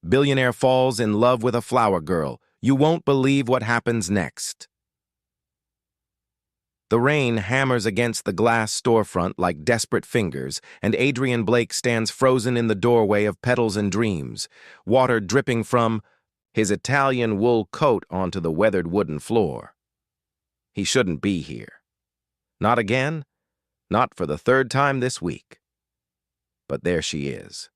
Billionaire falls in love with a flower girl. You won't believe what happens next. The rain hammers against the glass storefront like desperate fingers, and Adrian Blake stands frozen in the doorway of Petals and Dreams, water dripping from his Italian wool coat onto the weathered wooden floor. He shouldn't be here. Not again, not for the third time this week. But there she is.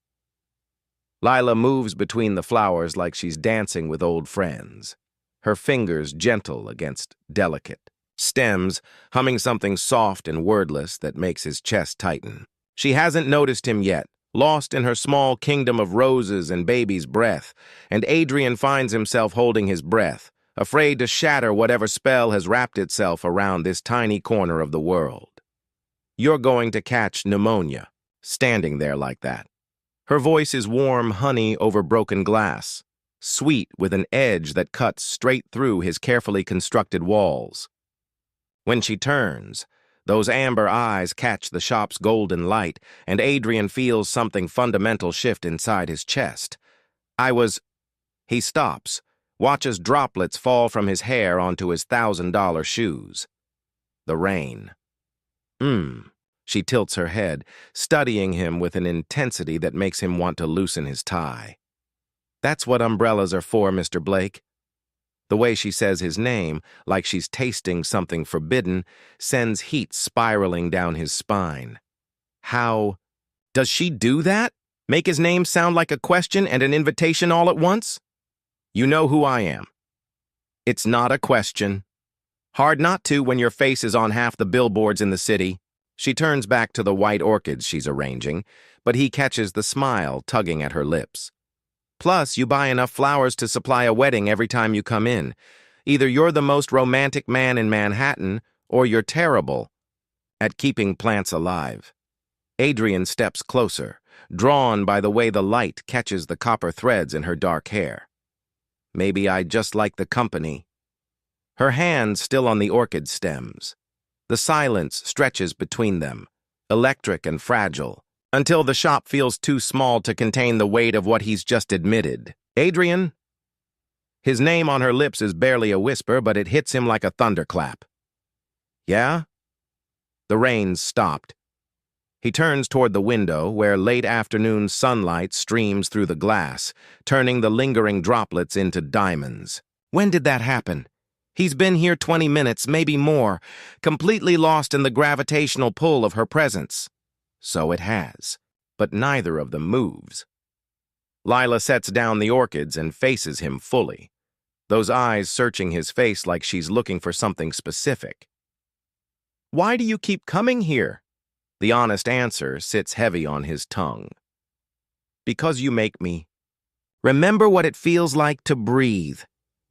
Lila moves between the flowers like she's dancing with old friends, her fingers gentle against delicate stems, humming something soft and wordless that makes his chest tighten. She hasn't noticed him yet, lost in her small kingdom of roses and baby's breath, and Adrian finds himself holding his breath, afraid to shatter whatever spell has wrapped itself around this tiny corner of the world. You're going to catch pneumonia, standing there like that. Her voice is warm honey over broken glass, sweet with an edge that cuts straight through his carefully constructed walls. When she turns, those amber eyes catch the shop's golden light, and Adrian feels something fundamental shift inside his chest. He stops, watches droplets fall from his hair onto his $1,000 shoes. The rain. She tilts her head, studying him with an intensity that makes him want to loosen his tie. That's what umbrellas are for, Mr. Blake. The way she says his name, like she's tasting something forbidden, sends heat spiraling down his spine. How does she do that? Make his name sound like a question and an invitation all at once? You know who I am. It's not a question. Hard not to when your face is on half the billboards in the city. She turns back to the white orchids she's arranging, but he catches the smile tugging at her lips. Plus, you buy enough flowers to supply a wedding every time you come in. Either you're the most romantic man in Manhattan, or you're terrible at keeping plants alive. Adrian steps closer, drawn by the way the light catches the copper threads in her dark hair. Maybe I just like the company. Her hands still on the orchid stems. The silence stretches between them, electric and fragile, until the shop feels too small to contain the weight of what he's just admitted. Adrian? His name on her lips is barely a whisper, but it hits him like a thunderclap. Yeah? The rain stopped. He turns toward the window, where late afternoon sunlight streams through the glass, turning the lingering droplets into diamonds. When did that happen? He's been here 20 minutes, maybe more, completely lost in the gravitational pull of her presence. So it has, but neither of them moves. Lila sets down the orchids and faces him fully, those eyes searching his face like she's looking for something specific. Why do you keep coming here? The honest answer sits heavy on his tongue. Because you make me. Remember what it feels like to breathe.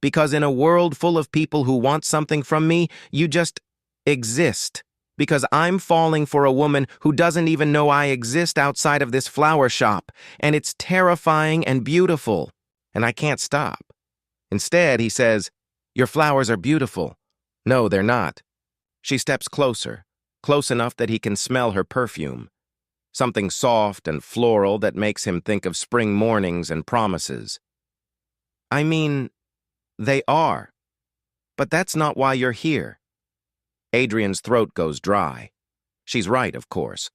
Because in a world full of people who want something from me, you just exist. Because I'm falling for a woman who doesn't even know I exist outside of this flower shop, and it's terrifying and beautiful, and I can't stop. Instead, he says, "Your flowers are beautiful." No, they're not. She steps closer, close enough that he can smell her perfume, something soft and floral that makes him think of spring mornings and promises. I mean, they are, but that's not why you're here. Adrian's throat goes dry. She's right, of course.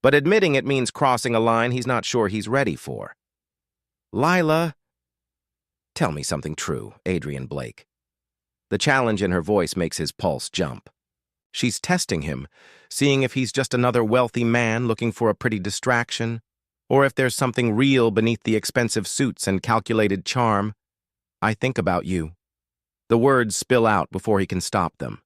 But admitting it means crossing a line he's not sure he's ready for. Lila, tell me something true, Adrian Blake. The challenge in her voice makes his pulse jump. She's testing him, seeing if he's just another wealthy man looking for a pretty distraction, or if there's something real beneath the expensive suits and calculated charm. I think about you. The words spill out before he can stop them.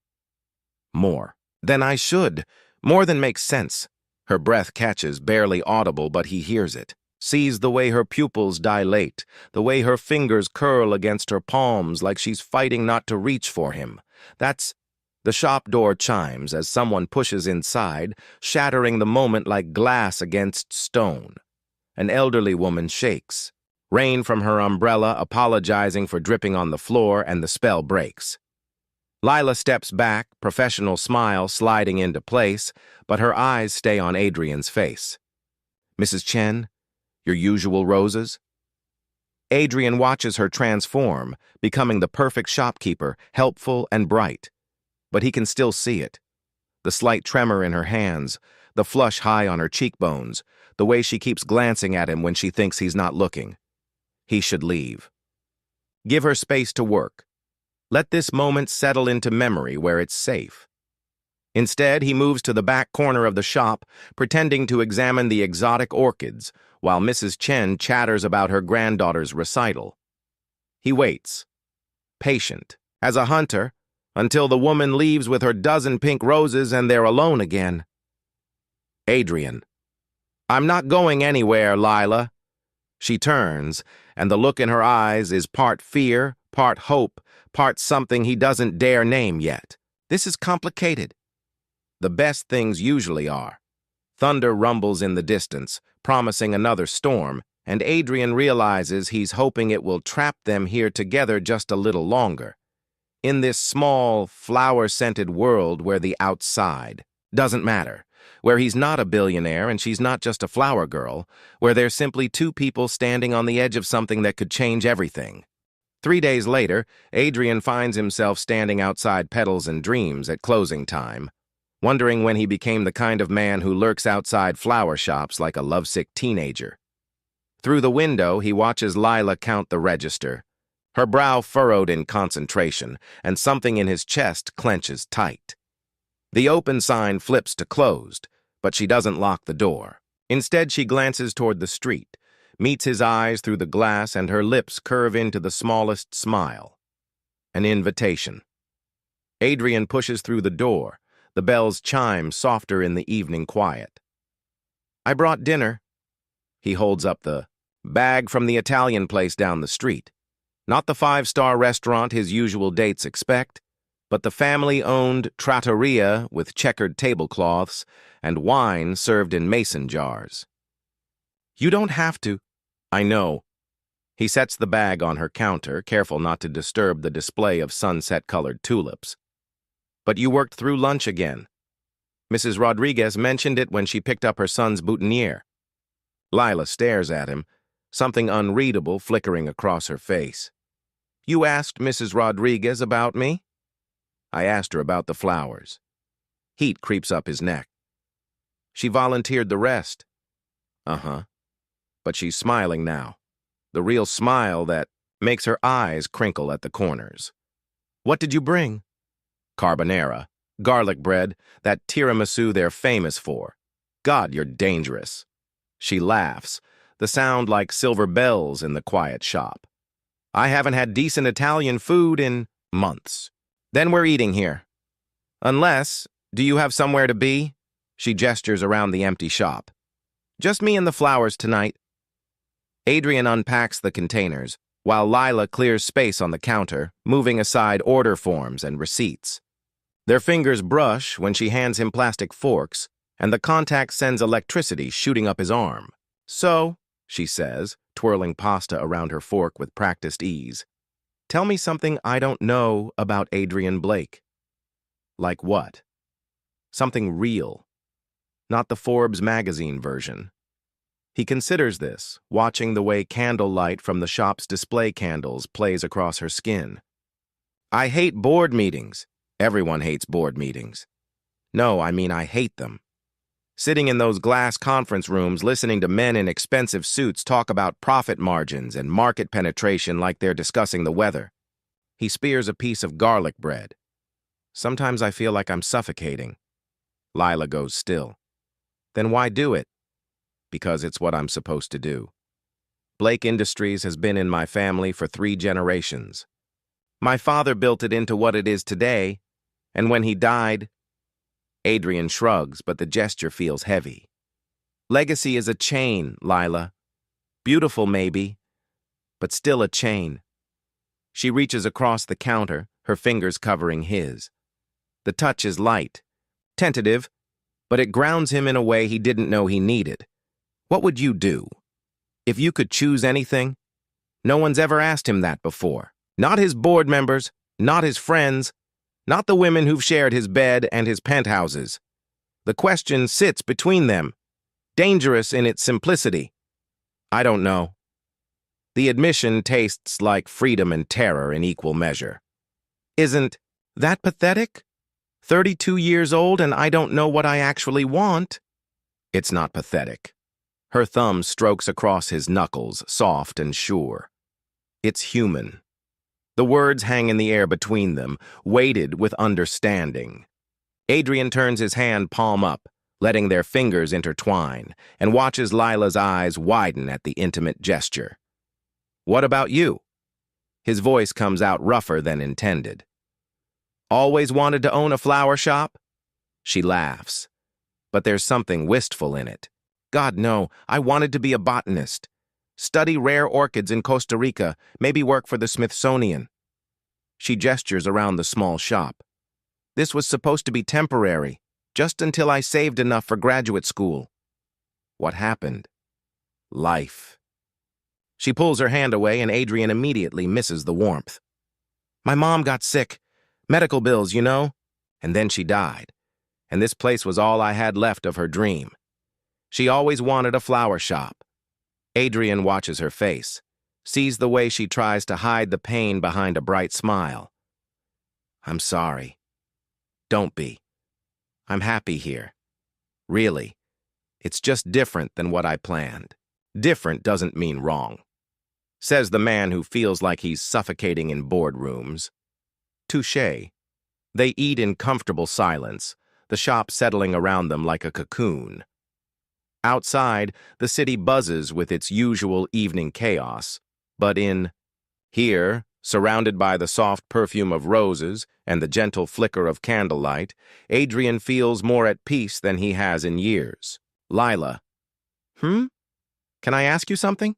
More than I should. More than makes sense. Her breath catches, barely audible, but he hears it. Sees the way her pupils dilate, the way her fingers curl against her palms like she's fighting not to reach for him. The shop door chimes as someone pushes inside, shattering the moment like glass against stone. An elderly woman shakes. Rain from her umbrella, apologizing for dripping on the floor, and the spell breaks. Lila steps back, professional smile sliding into place, but her eyes stay on Adrian's face. Mrs. Chen, your usual roses? Adrian watches her transform, becoming the perfect shopkeeper, helpful and bright. But he can still see it. The slight tremor in her hands, the flush high on her cheekbones, the way she keeps glancing at him when she thinks he's not looking. He should leave. Give her space to work. Let this moment settle into memory where it's safe. Instead, he moves to the back corner of the shop, pretending to examine the exotic orchids, while Mrs. Chen chatters about her granddaughter's recital. He waits, patient, as a hunter, until the woman leaves with her dozen pink roses and they're alone again. Adrian. I'm not going anywhere, Lila. She turns, and the look in her eyes is part fear, part hope, part something he doesn't dare name yet. This is complicated. The best things usually are. Thunder rumbles in the distance, promising another storm, and Adrian realizes he's hoping it will trap them here together just a little longer. In this small, flower-scented world where the outside doesn't matter, where he's not a billionaire and she's not just a flower girl, where they're simply two people standing on the edge of something that could change everything. 3 days later, Adrian finds himself standing outside Petals and Dreams at closing time, wondering when he became the kind of man who lurks outside flower shops like a lovesick teenager. Through the window, he watches Lila count the register, her brow furrowed in concentration, and something in his chest clenches tight. The open sign flips to closed, but she doesn't lock the door. Instead, she glances toward the street, meets his eyes through the glass, and her lips curve into the smallest smile. An invitation. Adrian pushes through the door, the bells chime softer in the evening quiet. I brought dinner. He holds up the bag from the Italian place down the street. Not the 5-star restaurant his usual dates expect, but the family-owned trattoria with checkered tablecloths and wine served in mason jars. You don't have to. I know. He sets the bag on her counter, careful not to disturb the display of sunset-colored tulips. But you worked through lunch again. Mrs. Rodriguez mentioned it when she picked up her son's boutonniere. Lila stares at him, something unreadable flickering across her face. You asked Mrs. Rodriguez about me? I asked her about the flowers. Heat creeps up his neck. She volunteered the rest. Uh-huh. But she's smiling now. The real smile that makes her eyes crinkle at the corners. What did you bring? Carbonara, garlic bread, that tiramisu they're famous for. God, you're dangerous. She laughs, the sound like silver bells in the quiet shop. I haven't had decent Italian food in months. Then we're eating here. Unless, do you have somewhere to be? She gestures around the empty shop. Just me and the flowers tonight. Adrian unpacks the containers, while Lila clears space on the counter, moving aside order forms and receipts. Their fingers brush when she hands him plastic forks, and the contact sends electricity shooting up his arm. So, she says, twirling pasta around her fork with practiced ease, tell me something I don't know about Adrian Blake. Like what? Something real. Not the Forbes magazine version. He considers this, watching the way candlelight from the shop's display candles plays across her skin. I hate board meetings. Everyone hates board meetings. No, I mean I hate them. Sitting in those glass conference rooms listening to men in expensive suits talk about profit margins and market penetration like they're discussing the weather. He spears a piece of garlic bread. Sometimes I feel like I'm suffocating. Lila goes still. Then why do it? Because it's what I'm supposed to do. Blake Industries has been in my family for 3 generations. My father built it into what it is today, and when he died, Adrian shrugs, but the gesture feels heavy. Legacy is a chain, Lila. Beautiful, maybe, but still a chain. She reaches across the counter, her fingers covering his. The touch is light, tentative, but it grounds him in a way he didn't know he needed. What would you do? If you could choose anything? No one's ever asked him that before. Not his board members, not his friends, not the women who've shared his bed and his penthouses. The question sits between them, dangerous in its simplicity. I don't know. The admission tastes like freedom and terror in equal measure. Isn't that pathetic? 32 years old and I don't know what I actually want. It's not pathetic. Her thumb strokes across his knuckles, soft and sure. It's human. The words hang in the air between them, weighted with understanding. Adrian turns his hand palm up, letting their fingers intertwine, and watches Lila's eyes widen at the intimate gesture. What about you? His voice comes out rougher than intended. Always wanted to own a flower shop? She laughs. But there's something wistful in it. God, no, I wanted to be a botanist. Study rare orchids in Costa Rica, maybe work for the Smithsonian. She gestures around the small shop. This was supposed to be temporary, just until I saved enough for graduate school. What happened? Life. She pulls her hand away and Adrian immediately misses the warmth. My mom got sick. Medical bills, you know? And then she died. And this place was all I had left of her dream. She always wanted a flower shop. Adrian watches her face, sees the way she tries to hide the pain behind a bright smile. I'm sorry. Don't be. I'm happy here. Really. It's just different than what I planned. Different doesn't mean wrong, says the man who feels like he's suffocating in boardrooms. Touché. They eat in comfortable silence, the shop settling around them like a cocoon. Outside, the city buzzes with its usual evening chaos, but in here, surrounded by the soft perfume of roses and the gentle flicker of candlelight, Adrian feels more at peace than he has in years. Lila. Can I ask you something?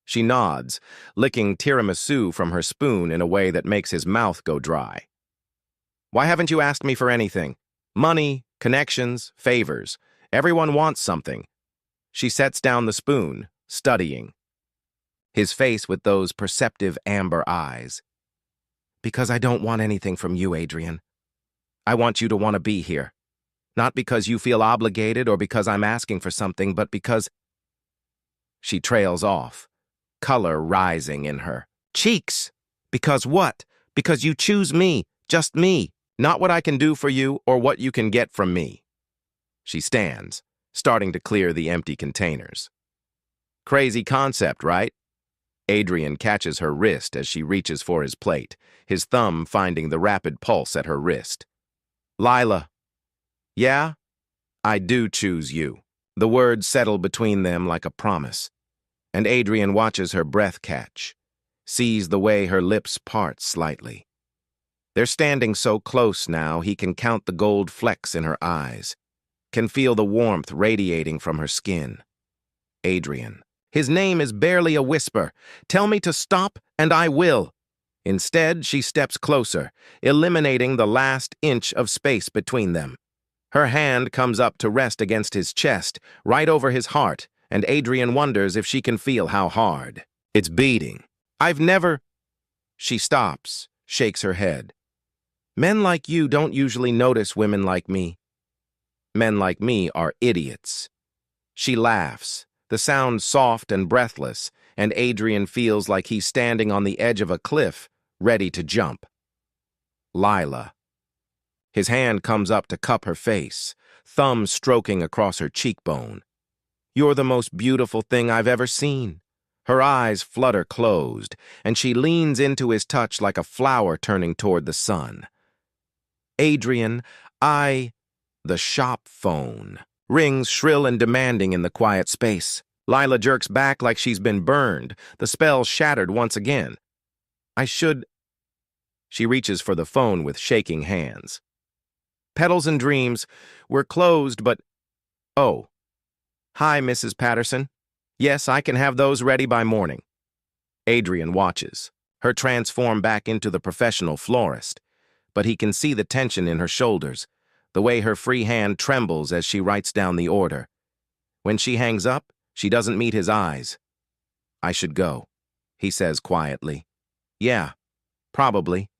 She nods, licking tiramisu from her spoon in a way that makes his mouth go dry. Why haven't you asked me for anything? Money, connections, favors. Everyone wants something. She sets down the spoon, studying. His face with those perceptive amber eyes. Because I don't want anything from you, Adrian. I want you to want to be here. Not because you feel obligated or because I'm asking for something, but because... She trails off, color rising in her cheeks. Because what? Because you choose me, just me, not what I can do for you or what you can get from me. She stands, starting to clear the empty containers. Crazy concept, right? Adrian catches her wrist as she reaches for his plate, his thumb finding the rapid pulse at her wrist. Lila. Yeah? I do choose you. The words settle between them like a promise, and Adrian watches her breath catch, sees the way her lips part slightly. They're standing so close now he can count the gold flecks in her eyes, can feel the warmth radiating from her skin. Adrian. His name is barely a whisper. Tell me to stop, and I will. Instead, she steps closer, eliminating the last inch of space between them. Her hand comes up to rest against his chest, right over his heart, and Adrian wonders if she can feel how hard. It's beating. I've never... She stops, shakes her head. Men like you don't usually notice women like me. Men like me are idiots. She laughs, the sound soft and breathless, and Adrian feels like he's standing on the edge of a cliff, ready to jump. Lila. His hand comes up to cup her face, thumb stroking across her cheekbone. You're the most beautiful thing I've ever seen. Her eyes flutter closed, and she leans into his touch like a flower turning toward the sun. Adrian, The shop phone rings shrill and demanding in the quiet space. Lila jerks back like she's been burned, the spell shattered once again. She reaches for the phone with shaking hands. Petals and Dreams, we're closed, but... Oh. Hi, Mrs. Patterson. Yes, I can have those ready by morning. Adrian watches, her transform back into the professional florist, but he can see the tension in her shoulders, the way her free hand trembles as she writes down the order. When she hangs up, she doesn't meet his eyes. I should go, he says quietly. Yeah, probably,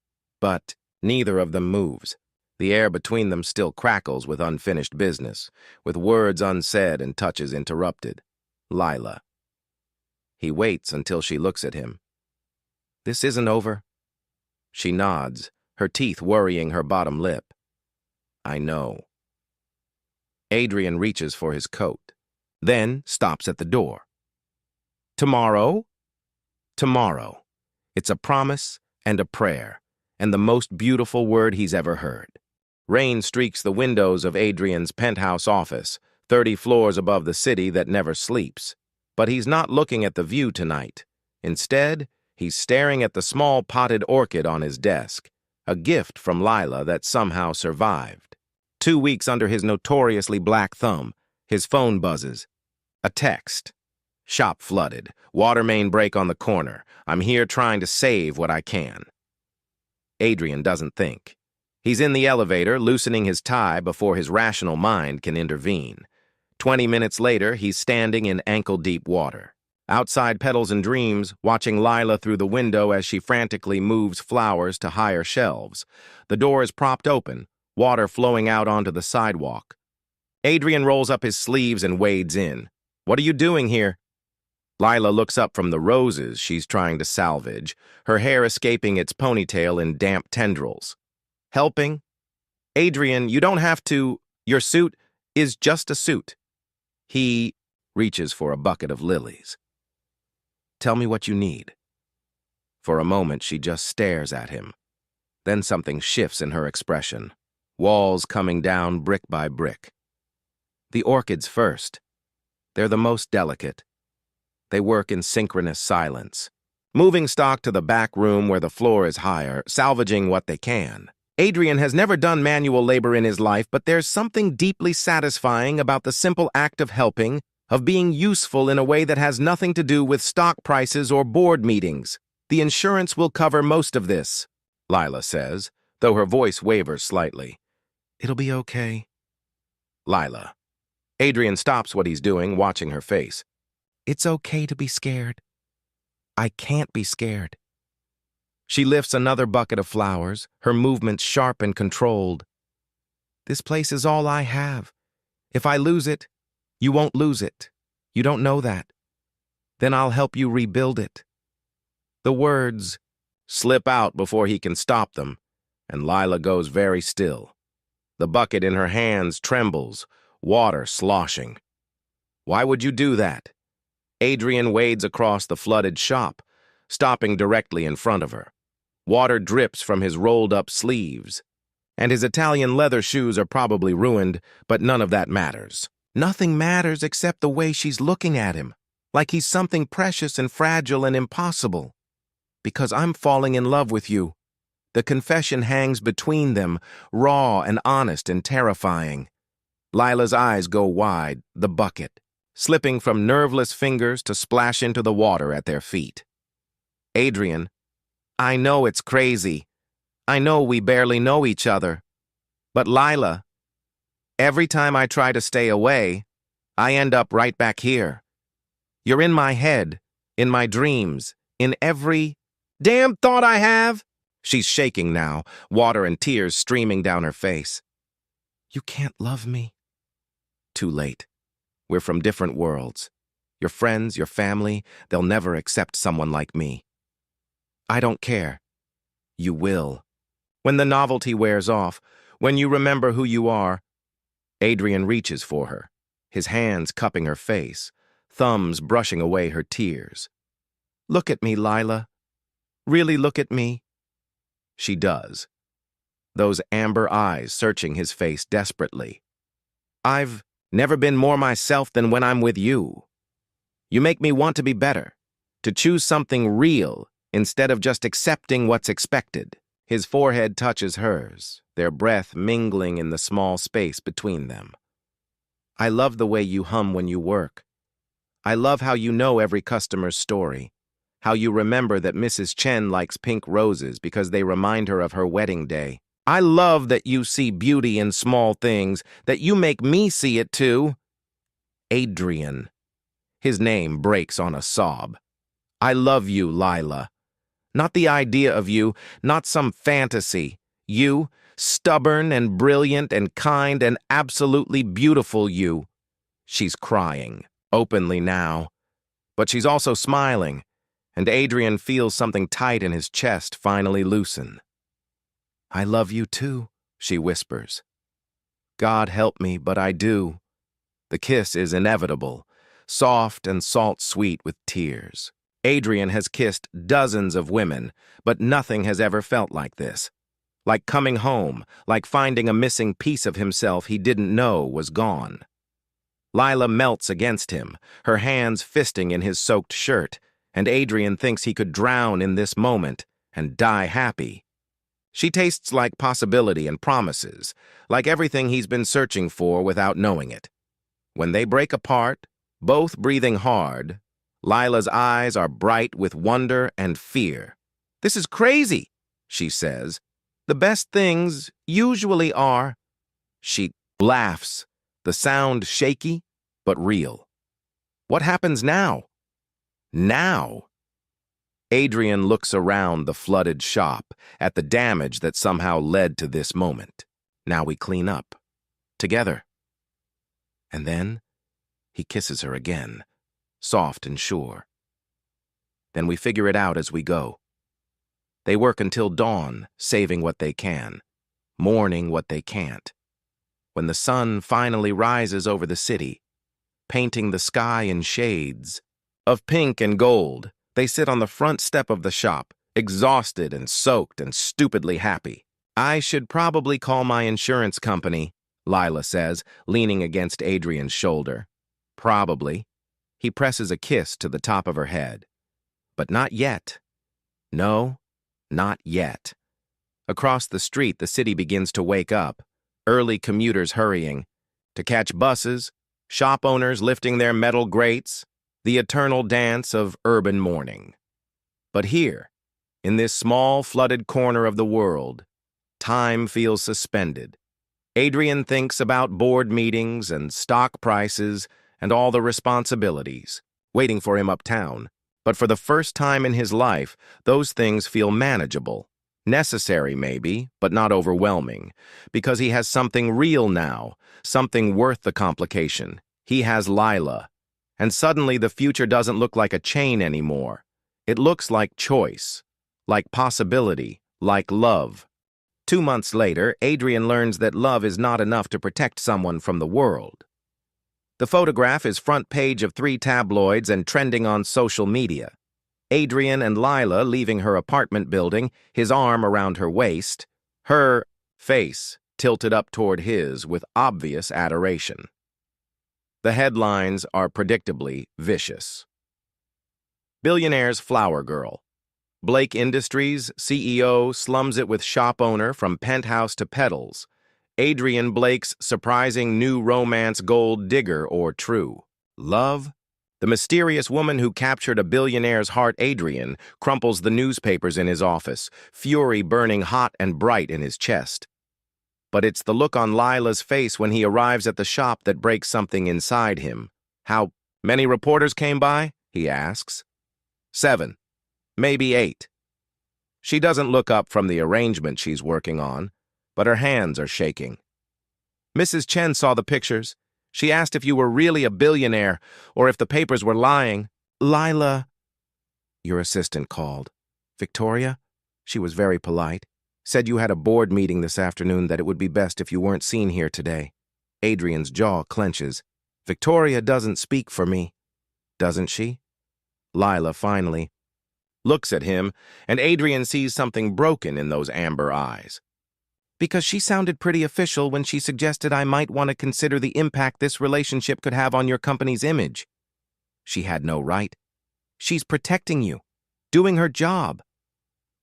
but neither of them moves. The air between them still crackles with unfinished business, with words unsaid and touches interrupted. Lila. He waits until she looks at him. This isn't over. She nods, her teeth worrying her bottom lip. I know. Adrian reaches for his coat, then stops at the door. Tomorrow? Tomorrow. It's a promise and a prayer, and the most beautiful word he's ever heard. Rain streaks the windows of Adrian's penthouse office, 30 floors above the city that never sleeps. But he's not looking at the view tonight. Instead, he's staring at the small potted orchid on his desk, a gift from Lila that somehow survived. 2 weeks under his notoriously black thumb, his phone buzzes. A text. Shop flooded. Water main break on the corner. I'm here trying to save what I can. Adrian doesn't think. He's in the elevator, loosening his tie before his rational mind can intervene. 20 minutes later, he's standing in ankle-deep water. Outside Petals and Dreams, watching Lila through the window as she frantically moves flowers to higher shelves. The door is propped open, water flowing out onto the sidewalk. Adrian rolls up his sleeves and wades in. What are you doing here? Lila looks up from the roses she's trying to salvage, her hair escaping its ponytail in damp tendrils. Helping? Adrian, you don't have to. Your suit is just a suit. He reaches for a bucket of lilies. Tell me what you need. For a moment, she just stares at him. Then something shifts in her expression, walls coming down brick by brick. The orchids first. They're the most delicate. They work in synchronous silence, moving stock to the back room where the floor is higher, salvaging what they can. Adrian has never done manual labor in his life, but there's something deeply satisfying about the simple act of helping, of being useful in a way that has nothing to do with stock prices or board meetings. The insurance will cover most of this, Lila says, though her voice wavers slightly. It'll be okay. Lila. Adrian stops what he's doing, watching her face. It's okay to be scared. I can't be scared. She lifts another bucket of flowers, her movements sharp and controlled. This place is all I have. If I lose it, you won't lose it. You don't know that. Then I'll help you rebuild it. The words slip out before he can stop them, and Lila goes very still. The bucket in her hands trembles, water sloshing. Why would you do that? Adrian wades across the flooded shop, stopping directly in front of her. Water drips from his rolled-up sleeves, and his Italian leather shoes are probably ruined, but none of that matters. Nothing matters except the way she's looking at him, like he's something precious and fragile and impossible. Because I'm falling in love with you. The confession hangs between them, raw and honest and terrifying. Lila's eyes go wide, the bucket, slipping from nerveless fingers to splash into the water at their feet. Adrian, I know it's crazy. I know we barely know each other. But Lila, every time I try to stay away, I end up right back here. You're in my head, in my dreams, in every damn thought I have. She's shaking now, water and tears streaming down her face. You can't love me. Too late. We're from different worlds. Your friends, your family, they'll never accept someone like me. I don't care. You will. When the novelty wears off, when you remember who you are. Adrian reaches for her, his hands cupping her face, thumbs brushing away her tears. Look at me, Lila. Really look at me. She does. Those amber eyes searching his face desperately. I've never been more myself than when I'm with you. You make me want to be better, to choose something real instead of just accepting what's expected. His forehead touches hers, their breath mingling in the small space between them. I love the way you hum when you work. I love how you know every customer's story, how you remember that Mrs. Chen likes pink roses because they remind her of her wedding day. I love that you see beauty in small things, that you make me see it too. Adrian. His name breaks on a sob. I love you, Lila. Not the idea of you, not some fantasy. You, stubborn and brilliant and kind and absolutely beautiful you. She's crying, openly now. But she's also smiling, and Adrian feels something tight in his chest finally loosen. "I love you too," she whispers. "God help me, but I do." The kiss is inevitable, soft and salt-sweet with tears. Adrian has kissed dozens of women, but nothing has ever felt like this. Like coming home, like finding a missing piece of himself he didn't know was gone. Lila melts against him, her hands fisting in his soaked shirt, and Adrian thinks he could drown in this moment and die happy. She tastes like possibility and promises, like everything he's been searching for without knowing it. When they break apart, both breathing hard, Lila's eyes are bright with wonder and fear. "This is crazy," she says. "The best things usually are." She laughs, the sound shaky but real. What happens now? Now? Adrian looks around the flooded shop at the damage that somehow led to this moment. Now we clean up. Together. And then he kisses her again, soft and sure. Then we figure it out as we go. They work until dawn, saving what they can, mourning what they can't. When the sun finally rises over the city, painting the sky in shades of pink and gold, they sit on the front step of the shop, exhausted and soaked and stupidly happy. "I should probably call my insurance company," Lila says, leaning against Adrian's shoulder. "Probably." He presses a kiss to the top of her head. But not yet. No, not yet. Across the street, the city begins to wake up, early commuters hurrying to catch buses, shop owners lifting their metal grates, the eternal dance of urban mourning. But here, in this small, flooded corner of the world, time feels suspended. Adrian thinks about board meetings and stock prices and all the responsibilities waiting for him uptown. But for the first time in his life, those things feel manageable. Necessary, maybe, but not overwhelming, because he has something real now, something worth the complication. He has Lila. And suddenly the future doesn't look like a chain anymore. It looks like choice, like possibility, like love. 2 months later, Adrian learns that love is not enough to protect someone from the world. The photograph is front page of 3 tabloids and trending on social media. Adrian and Lila leaving her apartment building, his arm around her waist, her face tilted up toward his with obvious adoration. The headlines are predictably vicious. Billionaire's flower girl. Blake Industries CEO slums it with shop owner from penthouse to pedals. Adrian Blake's surprising new romance gold digger or true. Love? The mysterious woman who captured a billionaire's heart, Adrian, crumples the newspapers in his office, fury burning hot and bright in his chest. But it's the look on Lila's face when he arrives at the shop that breaks something inside him. "How many reporters came by?" he asks. 7, maybe 8. She doesn't look up from the arrangement she's working on, but her hands are shaking. "Mrs. Chen saw the pictures. She asked if you were really a billionaire or if the papers were lying." "Lila," your assistant called. "Victoria?" She was very polite. "Said you had a board meeting this afternoon, that it would be best if you weren't seen here today." Adrian's jaw clenches. "Victoria doesn't speak for me." "Doesn't she?" Lila finally looks at him, and Adrian sees something broken in those amber eyes. "Because she sounded pretty official when she suggested I might want to consider the impact this relationship could have on your company's image." "She had no right. She's protecting you, doing her job."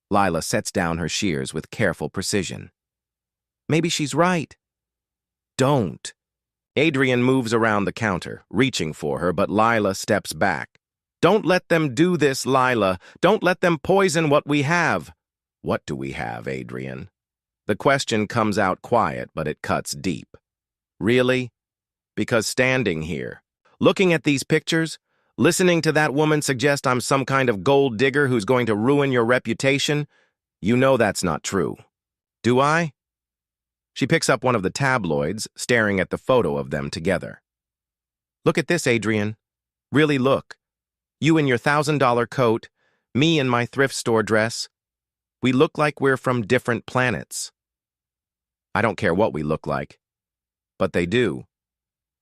Lila sets down her shears with careful precision. "Maybe she's right." "Don't." Adrian moves around the counter, reaching for her, but Lila steps back. "Don't let them do this, Lila. Don't let them poison what we have." "What do we have, Adrian?" The question comes out quiet, but it cuts deep. "Really?" Because standing here, looking at these pictures, listening to that woman suggest I'm some kind of gold digger who's going to ruin your reputation, you know that's not true. Do I? She picks up one of the tabloids, staring at the photo of them together. "Look at this, Adrian. Really look." You in your $1,000 coat, me in my thrift store dress. We look like we're from different planets. I don't care what we look like, but they do.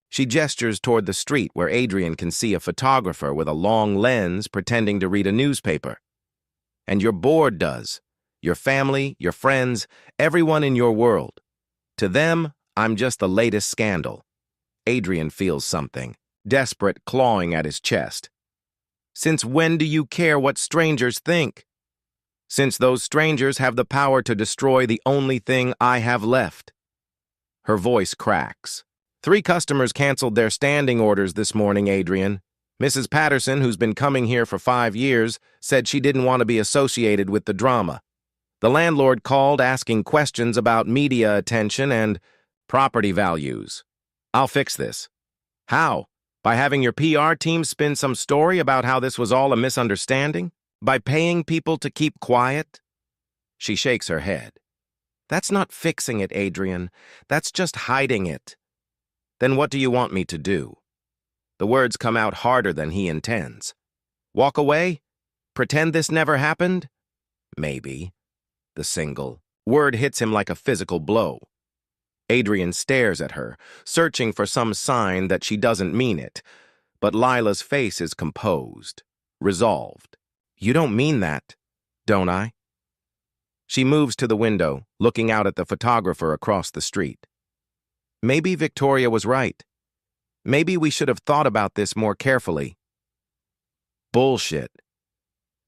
She gestures toward the street where Adrian can see a photographer with a long lens pretending to read a newspaper. And your board does. Your family, your friends, everyone in your world. To them, I'm just the latest scandal. Adrian feels something, desperate, clawing at his chest. Since when do you care what strangers think? Since those strangers have the power to destroy the only thing I have left. Her voice cracks. 3 customers canceled their standing orders this morning, Adrian. Mrs. Patterson, who's been coming here for 5 years, said she didn't want to be associated with the drama. The landlord called asking questions about media attention and property values. I'll fix this. How? By having your PR team spin some story about how this was all a misunderstanding? By paying people to keep quiet? She shakes her head. That's not fixing it, Adrian. That's just hiding it. Then what do you want me to do? The words come out harder than he intends. Walk away? Pretend this never happened? Maybe. The single word hits him like a physical blow. Adrian stares at her, searching for some sign that she doesn't mean it. But Lila's face is composed, resolved. You don't mean that, don't I? She moves to the window, looking out at the photographer across the street. Maybe Victoria was right. Maybe we should have thought about this more carefully. Bullshit.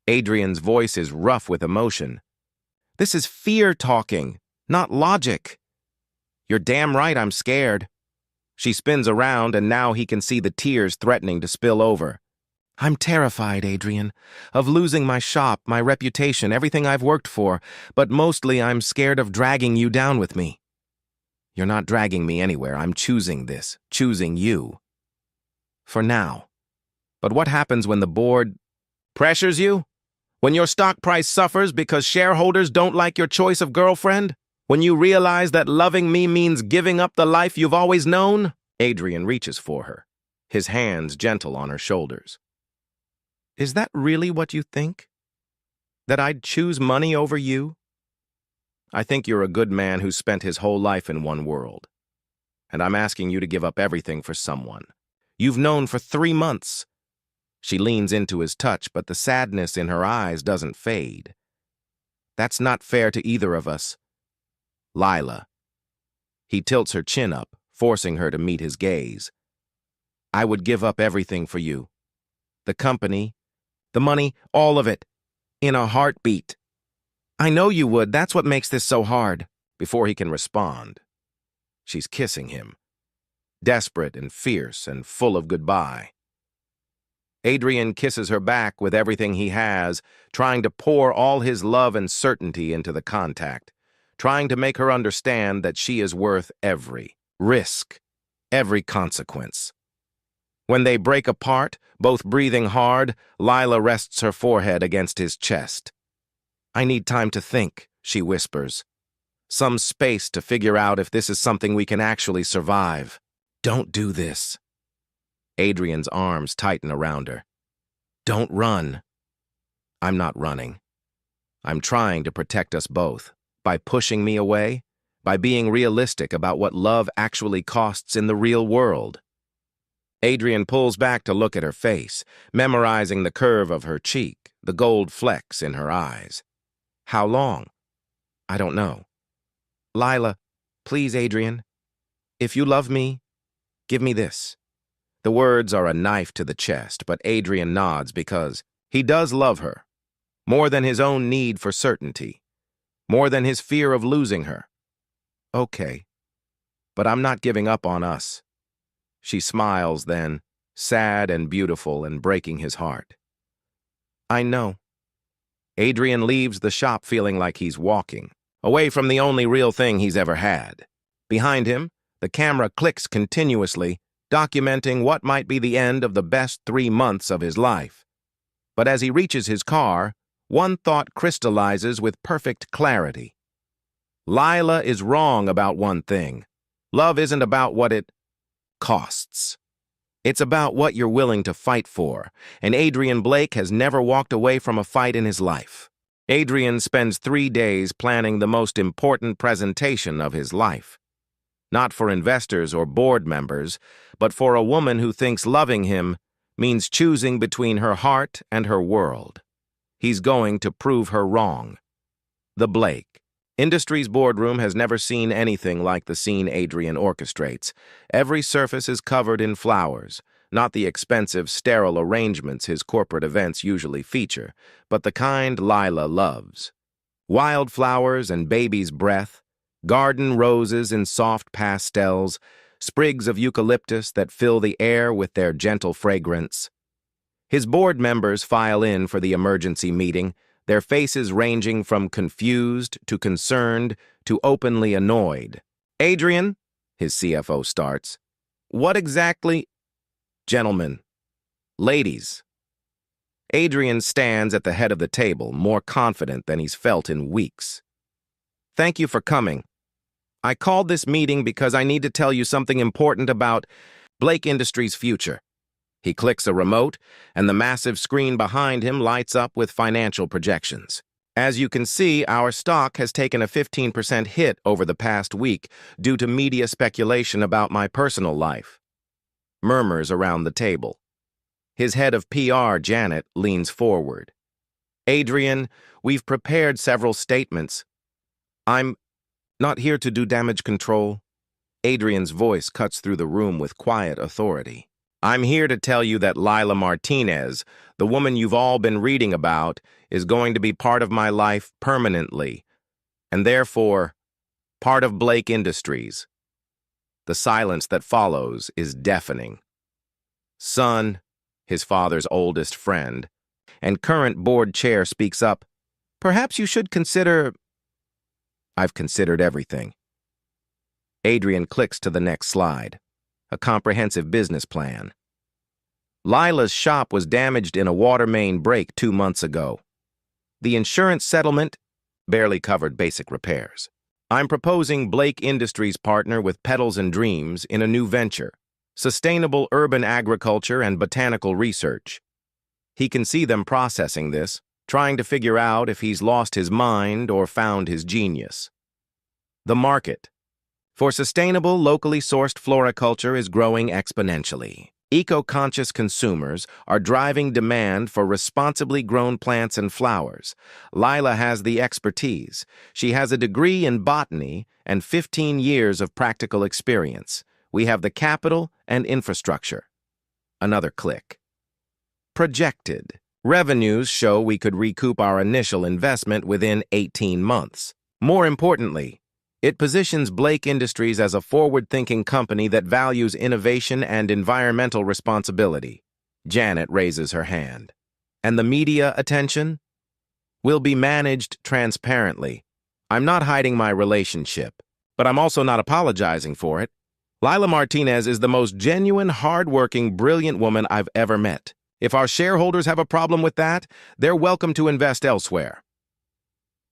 Adrian's voice is rough with emotion. This is fear talking, not logic. You're damn right I'm scared. She spins around and now he can see the tears threatening to spill over. I'm terrified, Adrian, of losing my shop, my reputation, everything I've worked for, but mostly I'm scared of dragging you down with me. You're not dragging me anywhere. I'm choosing this, choosing you. For now. But what happens when the board pressures you? When your stock price suffers because shareholders don't like your choice of girlfriend? When you realize that loving me means giving up the life you've always known? Adrian reaches for her, his hands gentle on her shoulders. Is that really what you think? That I'd choose money over you? I think you're a good man who spent his whole life in one world. And I'm asking you to give up everything for someone you've known for 3 months. She leans into his touch, but the sadness in her eyes doesn't fade. That's not fair to either of us. Lila. He tilts her chin up, forcing her to meet his gaze. I would give up everything for you. The company, the money, all of it, in a heartbeat. I know you would. That's what makes this so hard. Before he can respond, she's kissing him, desperate and fierce and full of goodbye. Adrian kisses her back with everything he has, trying to pour all his love and certainty into the contact, trying to make her understand that she is worth every risk, every consequence. When they break apart, both breathing hard, Lila rests her forehead against his chest. I need time to think, she whispers. Some space to figure out if this is something we can actually survive. Don't do this. Adrian's arms tighten around her. Don't run. I'm not running. I'm trying to protect us both. By pushing me away, by being realistic about what love actually costs in the real world. Adrian pulls back to look at her face, memorizing the curve of her cheek, the gold flecks in her eyes. How long? I don't know. Lila, please, Adrian. If you love me, give me this. The words are a knife to the chest, but Adrian nods because he does love her, more than his own need for certainty, more than his fear of losing her. Okay, but I'm not giving up on us. She smiles then, sad and beautiful and breaking his heart. I know. Adrian leaves the shop feeling like he's walking, away from the only real thing he's ever had. Behind him, the camera clicks continuously, documenting what might be the end of the best 3 months of his life. But as he reaches his car, one thought crystallizes with perfect clarity. Lila is wrong about one thing. Love isn't about what it costs. It's about what you're willing to fight for, and Adrian Blake has never walked away from a fight in his life. Adrian spends 3 days planning the most important presentation of his life. Not for investors or board members, but for a woman who thinks loving him means choosing between her heart and her world. He's going to prove her wrong. The Blake Industries boardroom has never seen anything like the scene Adrian orchestrates. Every surface is covered in flowers, not the expensive, sterile arrangements his corporate events usually feature, but the kind Lila loves. Wildflowers and baby's breath, garden roses in soft pastels, sprigs of eucalyptus that fill the air with their gentle fragrance. His board members file in for the emergency meeting, their faces ranging from confused to concerned to openly annoyed. "Adrian," his CFO starts, "what exactly—" "Gentlemen, ladies." Adrian stands at the head of the table, more confident than he's felt in weeks. "Thank you for coming. I called this meeting because I need to tell you something important about Blake Industries' future." He clicks a remote, and the massive screen behind him lights up with financial projections. "As you can see, our stock has taken a 15% hit over the past week due to media speculation about my personal life." Murmurs around the table. His head of PR, Janet, leans forward. "Adrian, we've prepared several statements. I'm not here to do damage control." Adrian's voice cuts through the room with quiet authority. "I'm here to tell you that Lila Martinez, the woman you've all been reading about, is going to be part of my life permanently, and therefore, part of Blake Industries." The silence that follows is deafening. "Son," his father's oldest friend, and current board chair speaks up, "perhaps you should consider—" "I've considered everything." Adrian clicks to the next slide. A comprehensive business plan. Lila's shop was damaged in a water main break 2 months ago. The insurance settlement barely covered basic repairs. I'm proposing Blake Industries partner with Petals and Dreams in a new venture, sustainable urban agriculture and botanical research. He can see them processing this, trying to figure out if he's lost his mind or found his genius. The market for sustainable, locally sourced floriculture is growing exponentially. Eco-conscious consumers are driving demand for responsibly grown plants and flowers. Lila has the expertise. She has a degree in botany and 15 years of practical experience. We have the capital and infrastructure. Another click. Projected. Revenues show we could recoup our initial investment within 18 months. More importantly, it positions Blake Industries as a forward-thinking company that values innovation and environmental responsibility. Janet raises her hand. "And the media attention will be managed transparently. I'm not hiding my relationship, but I'm also not apologizing for it. Lila Martinez is the most genuine, hard-working, brilliant woman I've ever met. If our shareholders have a problem with that, they're welcome to invest elsewhere."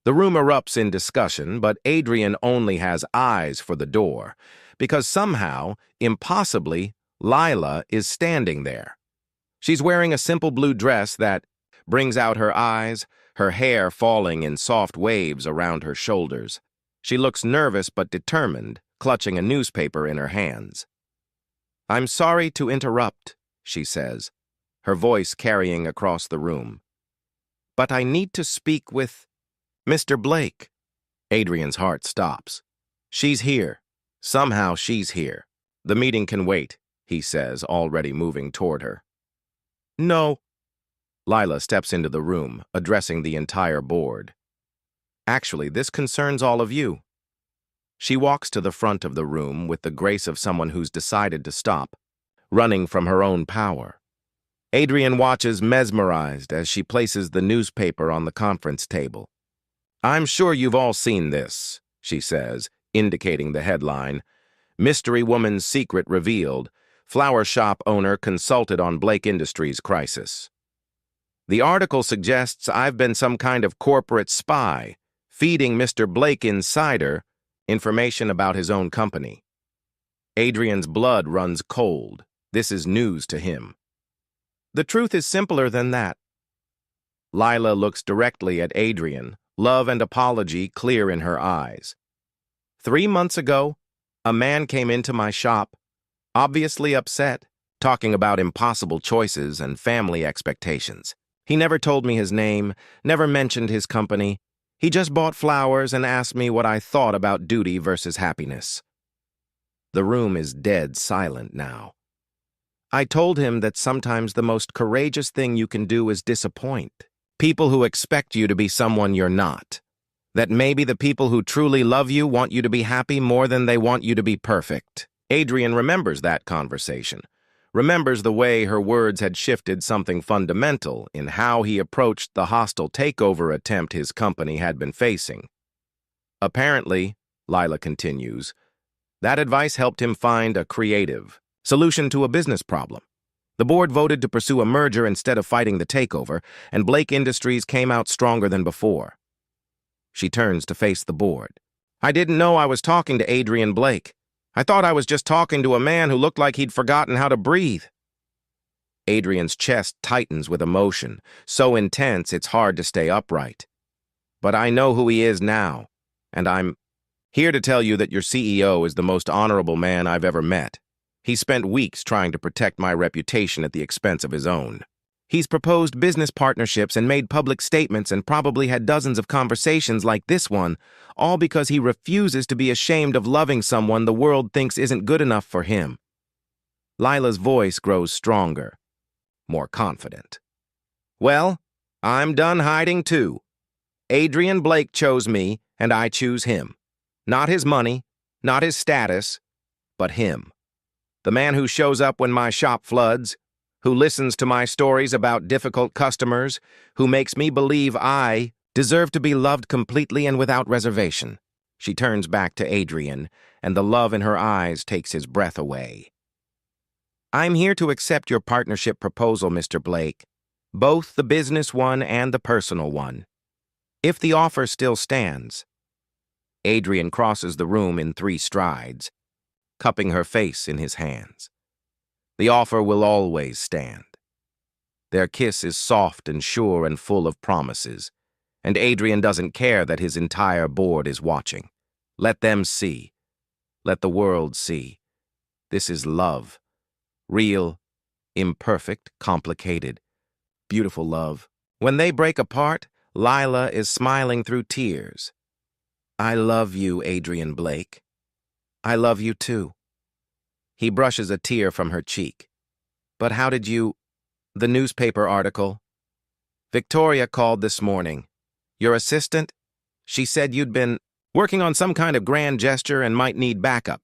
The room erupts in discussion, but Adrian only has eyes for the door, because somehow, impossibly, Lila is standing there. She's wearing a simple blue dress that brings out her eyes, her hair falling in soft waves around her shoulders. She looks nervous but determined, clutching a newspaper in her hands. "I'm sorry to interrupt," she says, her voice carrying across the room. "But I need to speak with Mr. Blake." Adrian's heart stops. She's here. Somehow she's here. "The meeting can wait," he says, already moving toward her. "No." Lila steps into the room, addressing the entire board. "Actually, this concerns all of you." She walks to the front of the room with the grace of someone who's decided to stop, running from her own power. Adrian watches mesmerized as she places the newspaper on the conference table. "I'm sure you've all seen this," she says, indicating the headline, "Mystery Woman's Secret Revealed. Flower Shop Owner Consulted on Blake Industries Crisis." The article suggests I've been some kind of corporate spy, feeding Mr. Blake insider information about his own company. Adrian's blood runs cold. This is news to him. The truth is simpler than that. Lila looks directly at Adrian, love and apology clear in her eyes. 3 months ago, a man came into my shop, obviously upset, talking about impossible choices and family expectations. He never told me his name, never mentioned his company. He just bought flowers and asked me what I thought about duty versus happiness. The room is dead silent now. I told him that sometimes the most courageous thing you can do is disappoint people who expect you to be someone you're not. That maybe the people who truly love you want you to be happy more than they want you to be perfect. Adrian remembers that conversation, remembers the way her words had shifted something fundamental in how he approached the hostile takeover attempt his company had been facing. Apparently, Lila continues, that advice helped him find a creative solution to a business problem. The board voted to pursue a merger instead of fighting the takeover, and Blake Industries came out stronger than before. She turns to face the board. I didn't know I was talking to Adrian Blake. I thought I was just talking to a man who looked like he'd forgotten how to breathe. Adrian's chest tightens with emotion, so intense it's hard to stay upright. But I know who he is now, and I'm here to tell you that your CEO is the most honorable man I've ever met. He spent weeks trying to protect my reputation at the expense of his own. He's proposed business partnerships and made public statements and probably had dozens of conversations like this one, all because he refuses to be ashamed of loving someone the world thinks isn't good enough for him. Lila's voice grows stronger, more confident. Well, I'm done hiding too. Adrian Blake chose me, and I choose him. Not his money, not his status, but him. The man who shows up when my shop floods, who listens to my stories about difficult customers, who makes me believe I deserve to be loved completely and without reservation. She turns back to Adrian, and the love in her eyes takes his breath away. I'm here to accept your partnership proposal, Mr. Blake, both the business one and the personal one. If the offer still stands. Adrian crosses the room in 3 strides, cupping her face in his hands. The offer will always stand. Their kiss is soft and sure and full of promises, and Adrian doesn't care that his entire board is watching. Let them see. Let the world see. This is love. Real, imperfect, complicated, beautiful love. When they break apart, Lila is smiling through tears. I love you, Adrian Blake. I love you too. He brushes a tear from her cheek. But how did you... The newspaper article. Victoria called this morning. Your assistant? She said you'd been working on some kind of grand gesture and might need backup.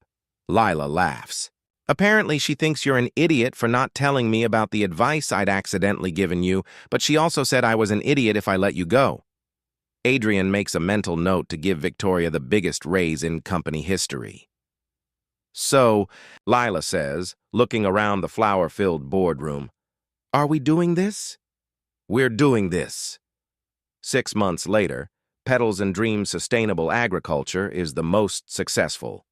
Lila laughs. Apparently she thinks you're an idiot for not telling me about the advice I'd accidentally given you, but she also said I was an idiot if I let you go. Adrian makes a mental note to give Victoria the biggest raise in company history. So, Lila says, looking around the flower-filled boardroom, are we doing this? We're doing this. 6 months later, Petals and Dreams Sustainable Agriculture is the most successful.